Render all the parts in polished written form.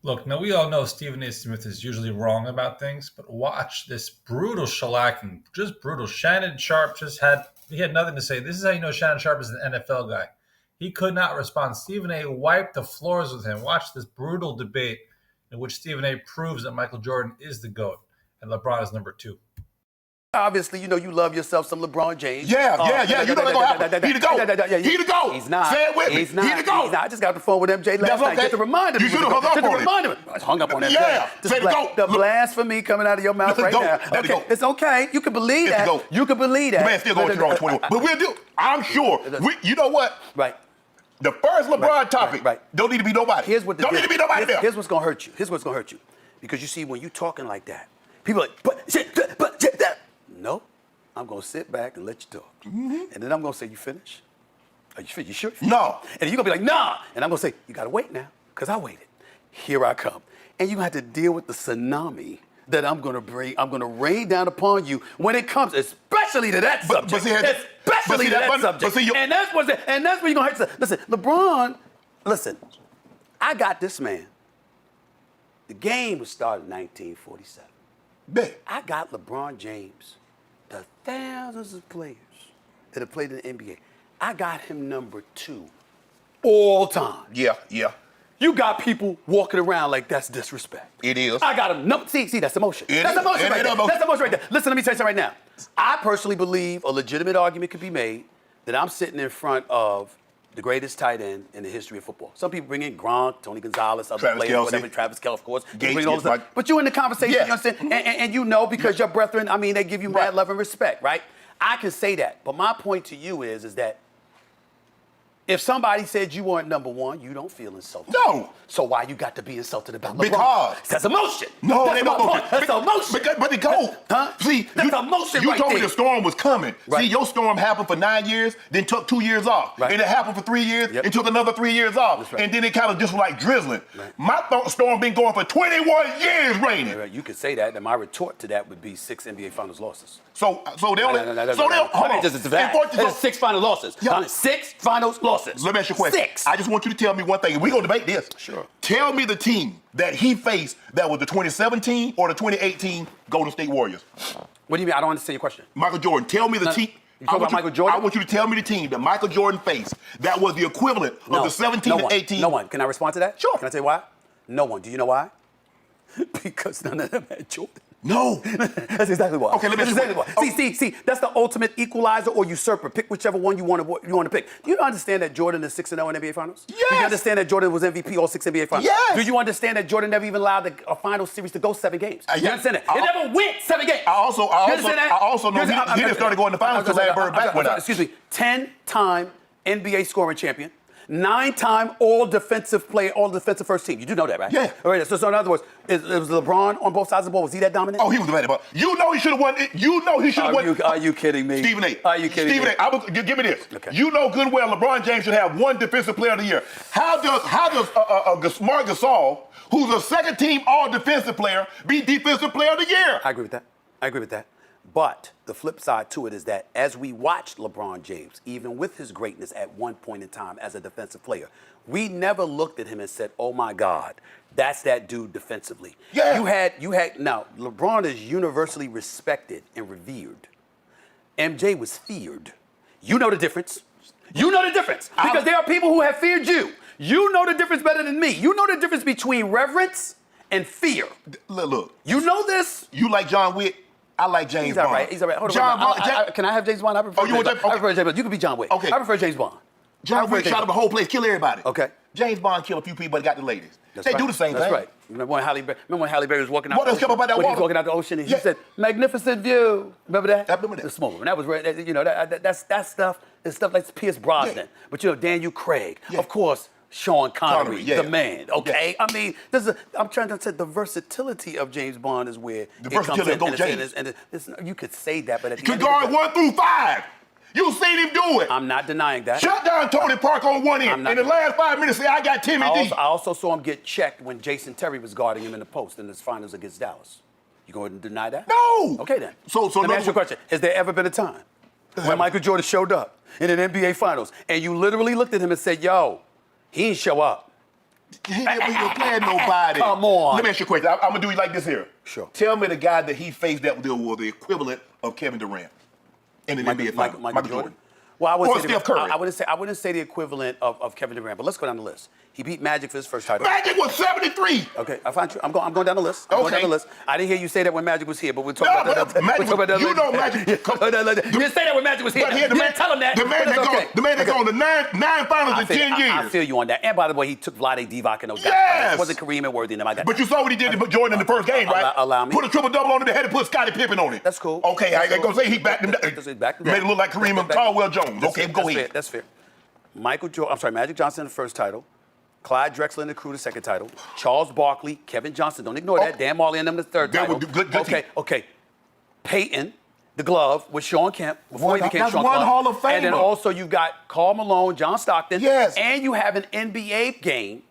Look, now we all know Stephen A. Smith is usually wrong about things, but watch this brutal shellacking, just brutal. Shannon Sharpe he had nothing to say. This is how you know Shannon Sharpe is an NFL guy. He could not respond. Stephen A. wiped the floors with him. Watch this brutal debate in which Stephen A. proves that Michael Jordan is the GOAT and LeBron is number 2. Obviously, you know you love yourself some LeBron James. Yeah. You know they're going to happen. He the GOAT. He the GOAT. He's not. Say it with me. He's not. He the GOAT. I just got the phone with MJ last night. okay. Just to remind him. You should have hung up on him. I hung up on MJ. Yeah. Say the GOAT. The blasphemy coming out of your mouth right now. Okay, it's okay. You can believe that. You can believe that. The man still going to draw 21. But we'll do. I'm sure. You know what? Right. The first LeBron topic don't need to be nobody. Here's what don't need to be nobody there. Here's what's gonna hurt you. Here's what's gonna hurt you. Because you see, when you talking like that, people are like, but no, I'm gonna sit back and let you talk. And then I'm gonna say, you finish? Are you finished? You sure? No. And you're gonna be like, nah. And I'm gonna say, you gotta wait now, because I waited. Here I come. And you're gonna have to deal with the tsunami that I'm gonna bring, I'm gonna rain down upon you when it comes, especially to that subject. Especially to that subject. And that's where you're gonna hurt. Listen, LeBron, I got this man. The game was started in 1947. I got LeBron James, the thousands of players that have played in the NBA. I got him number 2 all time. Yeah. You got people walking around like that's disrespect. It is. I got him number. See, that's emotion. That's emotion right there. That's emotion right there. Listen, let me tell you something right now. I personally believe a legitimate argument could be made that I'm sitting in front of the greatest tight end in the history of football. Some people bring in Gronk, Tony Gonzalez, other players, whatever, Travis Kelce, of course. But you in the conversation, you understand? And you know, because your brethren, I mean, they give you mad love and respect, right? I can say that. But my point to you is that if somebody said you weren't number 1, you don't feel insulted. No. So why you got to be insulted about LeBron? Because that's emotion. No, that's my point. That's emotion. But the GOAT. Huh? See, that's emotion. You told me the storm was coming. Right. See, your storm happened for 9 years, then took 2 years off. Right. And it happened for 3 years, and took another 3 years off. Right. And then it kind of just was like drizzling. Right. My storm been going for 21 years raining. Right. You could say that, and my retort to that would be 6 NBA Finals losses. So they only. Hold on. Just 6 final losses. Yeah. 6 finals losses. Let me ask you a question. 6. I just want you to tell me one thing, and we're going to debate this. Sure. Tell me the team that he faced that was the 2017 or the 2018 Golden State Warriors. What do you mean? I don't understand your question. Michael Jordan. Tell me the team. You talking about Michael Jordan? I want you to tell me the team that Michael Jordan faced that was the equivalent of the 17 and 18. No one. Can I respond to that? Sure. Can I tell you why? No one. Do you know why? Because none of them had Jordan. No. That's exactly why. Okay, let me exactly why. See, that's the ultimate equalizer or usurper. Pick whichever one you want to pick. Do you understand that Jordan is 6-0 in NBA Finals? Yes. Do you understand that Jordan was MVP all 6 NBA Finals? Yes. Do you understand that Jordan never even allowed a final series to go 7 games? You understand that? It never went 7 games. I also know he didn't start to go in the finals until Larry Bird back went out. Excuse me. 10-time NBA scoring champion. 9-time all-defensive first team. You do know that, right? Yeah. All right, so in other words, it was LeBron on both sides of the ball. Was he that dominant? Oh, he was the man. You know he should have won. You know he should have won. Are you kidding me? Stephen A. Are you kidding me? Stephen A. Give me this. Okay. You know good well LeBron James should have 1 Defensive Player of the Year. How does Marc Gasol, who's a second-team all-defensive player, be Defensive Player of the Year? I agree with that. But the flip side to it is that as we watched LeBron James, even with his greatness at one point in time as a defensive player, we never looked at him and said, oh my God, that's that dude defensively. Yeah. Now, LeBron is universally respected and revered. MJ was feared. You know the difference. Because there are people who have feared you. You know the difference better than me. You know the difference between reverence and fear. Look. You know this? You like John Wick? I like James Bond. He's all right. Hold on. Can I have James Bond? I prefer James Bond. I prefer James Bond. You can be John Wick. Okay. I prefer James Bond. John Wick shot up the whole place, kill everybody. Okay. James Bond killed a few people, but got the ladies. They do the same thing. That's right. Remember when Halle Berry was walking out? What else come about that water? He was walking out the ocean and he said, "Magnificent view." Remember that? I remember that. The smoke. And that was, that stuff. It's stuff like Pierce Brosnan. Yeah. But Daniel Craig, of course. Sean Connery, the man, okay? Yeah. I mean, I'm trying to say the versatility of James Bond is where the versatility of Go James. You could say that, but at the end guard 1 through 5. You seen him do it. I'm not denying that. Shut down Tony Park on one end. In the last 5 minutes, say, I got Timmy D. I also saw him get checked when Jason Terry was guarding him in the post in his finals against Dallas. You going to deny that? No. Okay, then. So let me ask you a question. Has there ever been a time when Michael Jordan showed up in an NBA Finals and you literally looked at him and said, yo, he didn't show up. He ain't even playing nobody. Come on. Let me ask you a question. I'm gonna do it like this here. Sure. Tell me the guy that he faced that was the equivalent of Kevin Durant in the NBA Finals. Michael Jordan. Well, I Or wouldn't say Steph Curry. I wouldn't say the equivalent of Kevin Durant, but let's go down the list. He beat Magic for his first title. Magic was 73. Okay, I find you. I'm going down the list. I'm going down the list. I didn't hear you say that when Magic was here, but we'll talk about that. Magic, you know Magic. You didn't say that when Magic was here. But You didn't tell him that. The man that gone to nine finals in 10 years. I feel you on that. And by the way, he took Vlade Divac and those guys. Yes. It wasn't Kareem and Worthy and them. I got But you saw what he did to Jordan in the first game, right? Allow me. Put a triple-double on it, they had to put Scottie Pippen on it. That's cool. Okay, I ain't gonna say he backed him down. Back Made it look like Kareem and Caldwell Jones. Okay, go ahead. That's fair. Magic Johnson, the first title. Clyde Drexler and the crew, the second title. Charles Barkley, Kevin Johnson, don't ignore that. Dan Marley and them, the third title. Good team. Okay. Peyton, the glove, with Sean Kemp before he became That's Sean one Kemp. Hall of Famer. And then also you got Karl Malone, John Stockton. Yes. And you have an NBA game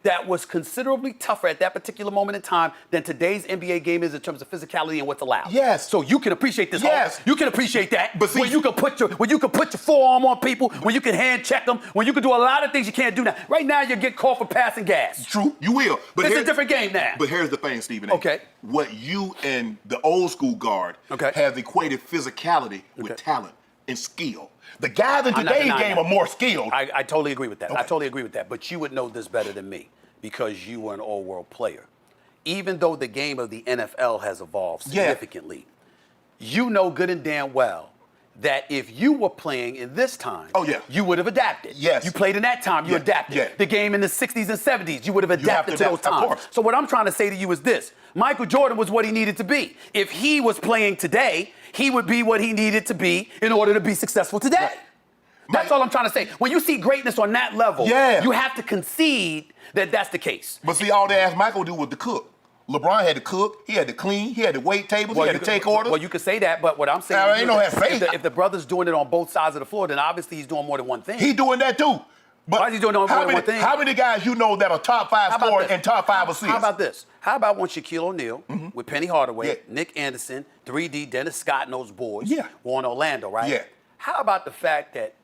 that was considerably tougher at that particular moment in time than today's NBA game is in terms of physicality and what's allowed. Yes. So you can appreciate this. Yes. You can appreciate that. But see, when you can put your forearm on people, when you can hand check them, when you can do a lot of things you can't do now. Right now you get called for passing gas. True, you will. But It's a different game now. But here's the thing, Stephen A. Okay. What you and the old school guard have equated physicality with talent and skill. The guys in today's game are more skilled. I totally agree with that. Okay. I totally agree with that. But you would know this better than me because you were an all-world player. Even though the game of the NFL has evolved significantly, you know good and damn well that if you were playing in this time, you would have adapted. Yes. You played in that time, you adapted. Yeah. The game in the 60s and 70s, you would have adapted to those adapt, of times. course. So what I'm trying to say to you is this. Michael Jordan was what he needed to be. If he was playing today, he would be what he needed to be in order to be successful today. Right. That's all I'm trying to say. When you see greatness on that level, you have to concede that that's the case. But see, all they asked Michael to do was to cook. LeBron had to cook, he had to clean, he had to wait tables, he had to take orders. Well, you could say that, but what I'm saying is if the brother's doing it on both sides of the floor, then obviously he's doing more than one thing. He's doing that too. But why is he doing more than one thing? How many guys you know that are top 5 scorers and top 5 assists? How about this? How about when Shaquille O'Neal with Penny Hardaway, Nick Anderson, 3D, Dennis Scott, and those boys were in Orlando, right? Yeah. How about the fact that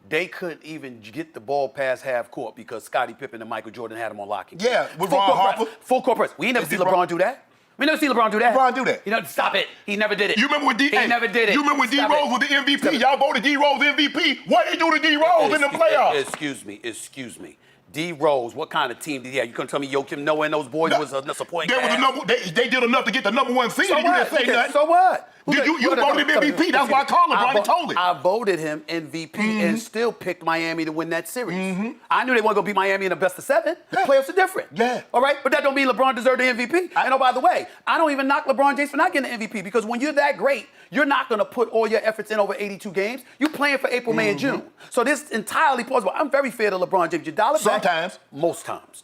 they couldn't even get the ball past half court because Scottie Pippen and Michael Jordan had them on lock and key? Yeah, with Ron Harper. Full court press. We ain't never see LeBron do that. We never see LeBron do that. LeBron do that. You know, stop it. He never did it. You remember when D? He never did it. You remember when D Rose was the MVP? Y'all voted D Rose MVP. What did he do to D Rose in the playoffs? Excuse me. D Rose, what kind of team did he have? You couldn't tell me Joakim Noah and those boys was a supporting cast? They did enough to get the #1 seed. So You what? didn't say nothing. So what? You voted him MVP. That's why I called LeBron. He told it. I voted him MVP and still picked Miami to win that series. I knew they weren't going to beat Miami in the best of 7. The playoffs are different. Yeah. All right? But that don't mean LeBron deserved the MVP. And oh, by the way, I don't even knock LeBron James for not getting the MVP because when you're that great, you're not going to put all your efforts in over 82 games. You're playing for April, May, and June. So this is entirely plausible. I'm very fair to LeBron James. Your dollar back. Sometimes. Most times.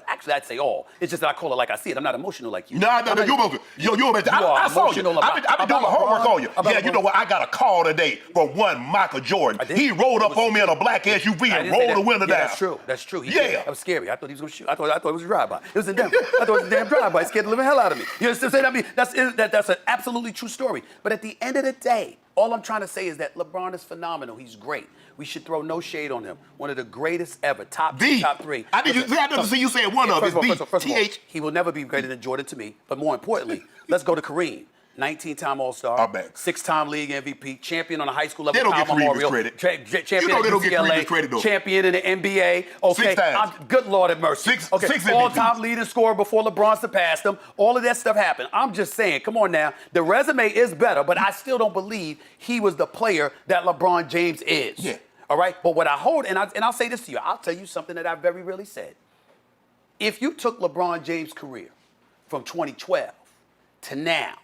Actually, I'd say all. It's just that I call it like I see it. I'm not emotional like you. No, you're emotional. I saw you. I've been doing my homework on you. Yeah, you know what? I got a call today from one Michael Jordan. He rolled up on me in a black SUV and rolled the window down. That's true. That was scary. I thought he was going to shoot. I thought it was a drive-by. It was in Denver. I thought it was a damn drive-by. It scared the living hell out of me. You understand what I mean? That's an absolutely true story. But at the end of the day, all I'm trying to say is that LeBron is phenomenal. He's great. We should throw no shade on him. One of the greatest ever. Top 3. I didn't see you say one of them. First of all, he will never be greater than Jordan to me. But more importantly, let's go to Kareem. 19-time All-Star, 6-time league MVP, champion on a high school level. They don't get Kareem credit. Champion at UCLA, champion in the NBA. Okay, 6 times. Good Lord have mercy. Six all-time leading scorer before LeBron surpassed him. All of that stuff happened. I'm just saying, come on now. The resume is better, but I still don't believe he was the player that LeBron James is. Yeah. All right? But what I hold, and I'll say this to you, I'll tell you something that I very rarely said. If you took LeBron James' career from 2012 to now,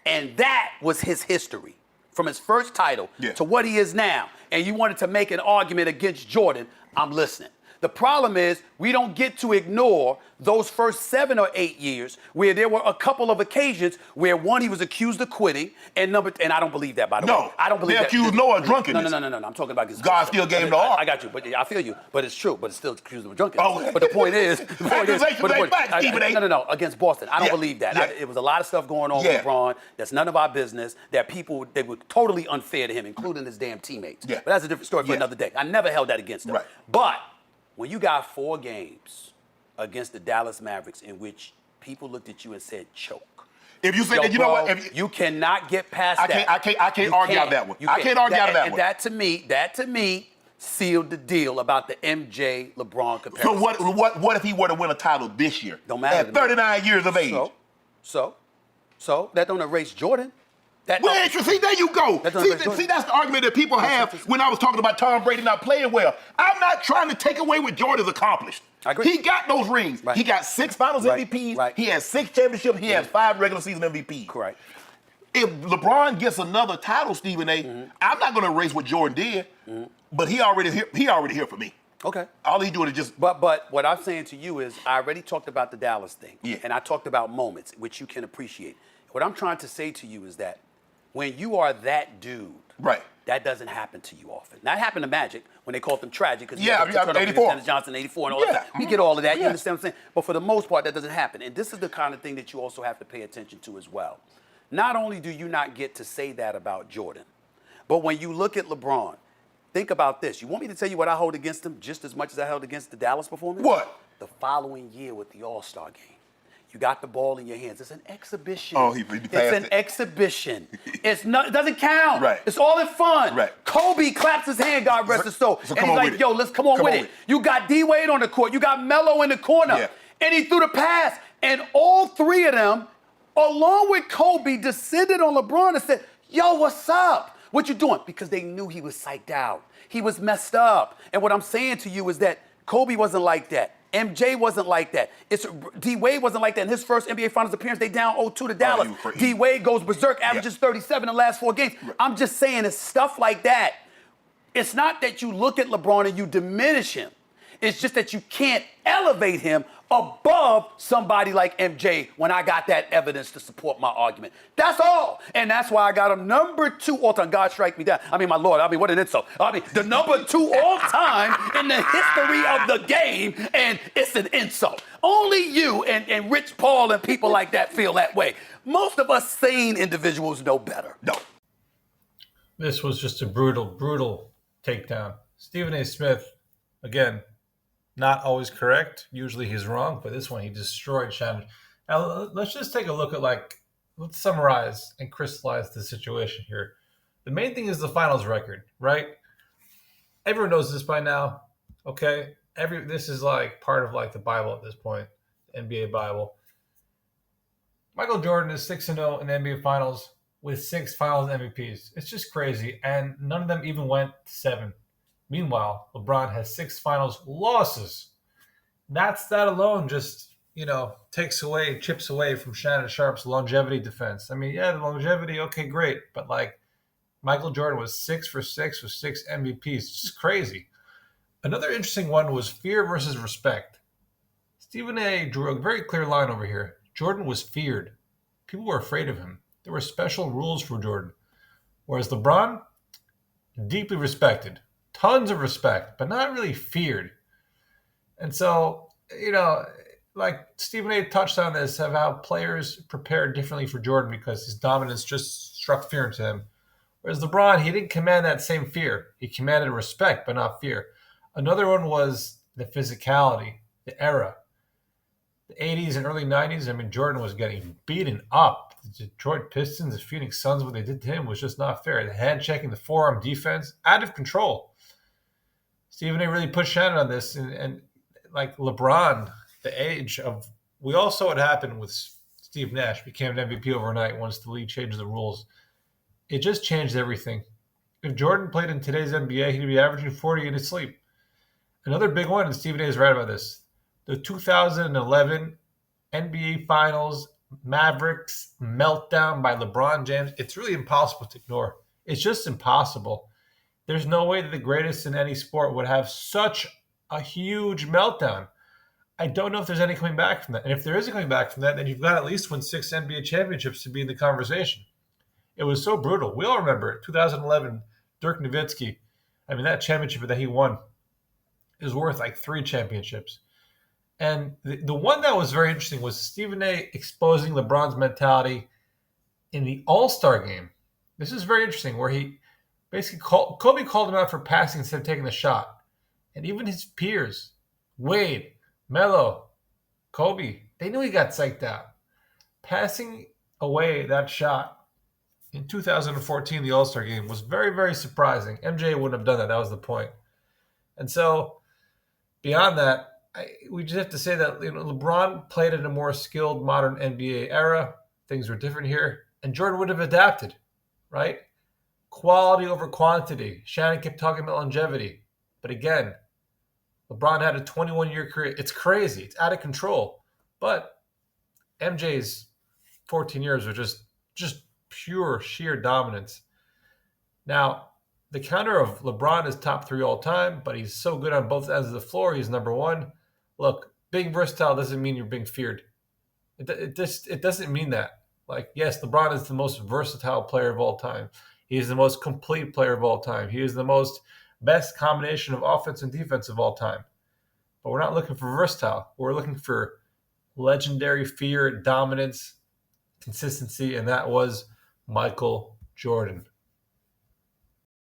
and that was his history, from his first title to what he is now, and you wanted to make an argument against Jordan, I'm listening. The problem is we don't get to ignore those first 7 or 8 years where there were a couple of occasions where one, he was accused of quitting, and I don't believe that, by the way. I don't believe that. They accused Noah of drunkenness. No. I'm talking about his God still gave him the heart. I got you, but I feel you. But it's true, but it's still accused of drunkenness. But the point is, no, against Boston. I don't believe that. It was a lot of stuff going on with LeBron that's none of our business, that people, they were totally unfair to him, including his damn teammates. But that's a different story for another day. I never held that against him. But when you got 4 games against the Dallas Mavericks in which people looked at you and said choke. If you say Yo, that, you know bro, what? If you cannot get past I that. can't argue out that one. I can't argue out of that one. That to me sealed the deal about the MJ LeBron comparison. So what if he were to win a title this year? Don't matter. At 39 years of age. So that don't erase Jordan. See, there you go. See, that's the argument that people have when I was talking about Tom Brady not playing well. I'm not trying to take away what Jordan's accomplished. I agree. He got those rings. Right. He got 6 Finals MVPs. Right. He has 6 championships. He has 5 regular season MVPs. Correct. If LeBron gets another title, Stephen A., I'm not going to erase what Jordan did, but he already here for me. Okay. All he's doing is just. But what I'm saying to you is I already talked about the Dallas thing. Yeah. And I talked about moments, which you can appreciate. What I'm trying to say to you is that when you are that dude, Right. that doesn't happen to you often. That happened to Magic when they called him tragic because Yeah, 84. Dennis Johnson 84 and all that Yeah. stuff. We get all of that. You Yeah. understand what I'm saying? But for the most part, that doesn't happen. And this is the kind of thing that you also have to pay attention to as well. Not only do you not get to say that about Jordan, but when you look at LeBron, think about this. You want me to tell you what I hold against him just as much as I held against the Dallas performance? What? The following year with the All-Star game. You got the ball in your hands. It's an exhibition. Oh, he passed It's an it. exhibition. It doesn't count. Right. It's all in fun. Right. Kobe claps his hand, God rest his soul. So And come he's on like, with it. yo, let's come on with it. You got D-Wade on the court. You got Melo in the corner. Yeah. And he threw the pass. And all three of them, along with Kobe, descended on LeBron and said, yo, what's up? What you doing? Because they knew he was psyched out. He was messed up. And what I'm saying to you is that Kobe wasn't like that. MJ wasn't like that. D-Wade wasn't like that. In his first NBA Finals appearance, they down 0-2 to Dallas. D-Wade goes berserk, averages 37 in the last 4 games. Right. I'm just saying it's stuff like that. It's not that you look at LeBron and you diminish him. It's just that you can't elevate him above somebody like MJ when I got that evidence to support my argument. That's all. And that's why I got him number 2 all-time. God strike me down. I mean, my Lord, what an insult. The number 2 all-time in the history of the game, and it's an insult. Only you and Rich Paul and people like that feel that way. Most of us sane individuals know better. No. This was just a brutal, brutal takedown. Stephen A. Smith, again, not always correct. Usually he's wrong, but this one he destroyed Shannon. Now let's just take a look at let's summarize and crystallize the situation here. The main thing is the finals record, right? Everyone knows this by now, okay? This is like part of like the Bible at this point, the NBA Bible. Michael Jordan is 6-0 in the NBA Finals with 6 Finals MVPs. It's just crazy, and none of them even went to 7. Meanwhile, LeBron has 6 finals losses. That alone just, chips away from Shannon Sharpe's longevity defense. I mean, yeah, the longevity, okay, great. But Michael Jordan was 6 for 6 with 6 MVPs. It's just crazy. Another interesting one was fear versus respect. Stephen A. drew a very clear line over here. Jordan was feared. People were afraid of him. There were special rules for Jordan. Whereas LeBron, deeply respected. Tons of respect, but not really feared. And so, Stephen A. touched on this, of how players prepare differently for Jordan because his dominance just struck fear into him. Whereas LeBron, he didn't command that same fear. He commanded respect, but not fear. Another one was the physicality, the era. The 80s and early 90s, Jordan was getting beaten up. The Detroit Pistons, the Phoenix Suns, what they did to him was just not fair. The hand checking, the forearm defense, out of control. Stephen A. really pushed Shannon on this, and like LeBron, the age of, we all saw what happened with Steve Nash, became an MVP overnight once the league changed the rules. It just changed everything. If Jordan played in today's NBA, he'd be averaging 40 in his sleep. Another big one, and Stephen A. is right about this, the 2011 NBA Finals Mavericks meltdown by LeBron James. It's really impossible to ignore. It's just impossible. There's no way that the greatest in any sport would have such a huge meltdown. I don't know if there's any coming back from that. And if there is a coming back from that, then you've got to at least win 6 NBA championships to be in the conversation. It was so brutal. We all remember it. 2011, Dirk Nowitzki. That championship that he won is worth like 3 championships. And the one that was very interesting was Stephen A. exposing LeBron's mentality in the All-Star game. This is very interesting, where he basically Kobe called him out for passing instead of taking the shot. And even his peers, Wade, Melo, Kobe, they knew he got psyched out. Passing away that shot in 2014, the All-Star game, was very, very surprising. MJ wouldn't have done that. That was the point. And so, beyond that, we just have to say that LeBron played in a more skilled, modern NBA era. Things were different here. And Jordan would have adapted, right? Quality over quantity. Shannon kept talking about longevity. But again, LeBron had a 21-year career. It's crazy. It's out of control. But MJ's 14 years were just pure, sheer dominance. Now, the counter of LeBron is top 3 all time, but he's so good on both ends of the floor. He's number 1. Look, being versatile doesn't mean you're being feared. It doesn't mean that. Like, yes, LeBron is the most versatile player of all time. He is the most complete player of all time. He is the most best combination of offense and defense of all time. But we're not looking for versatile. We're looking for legendary fear, dominance, consistency, and that was Michael Jordan.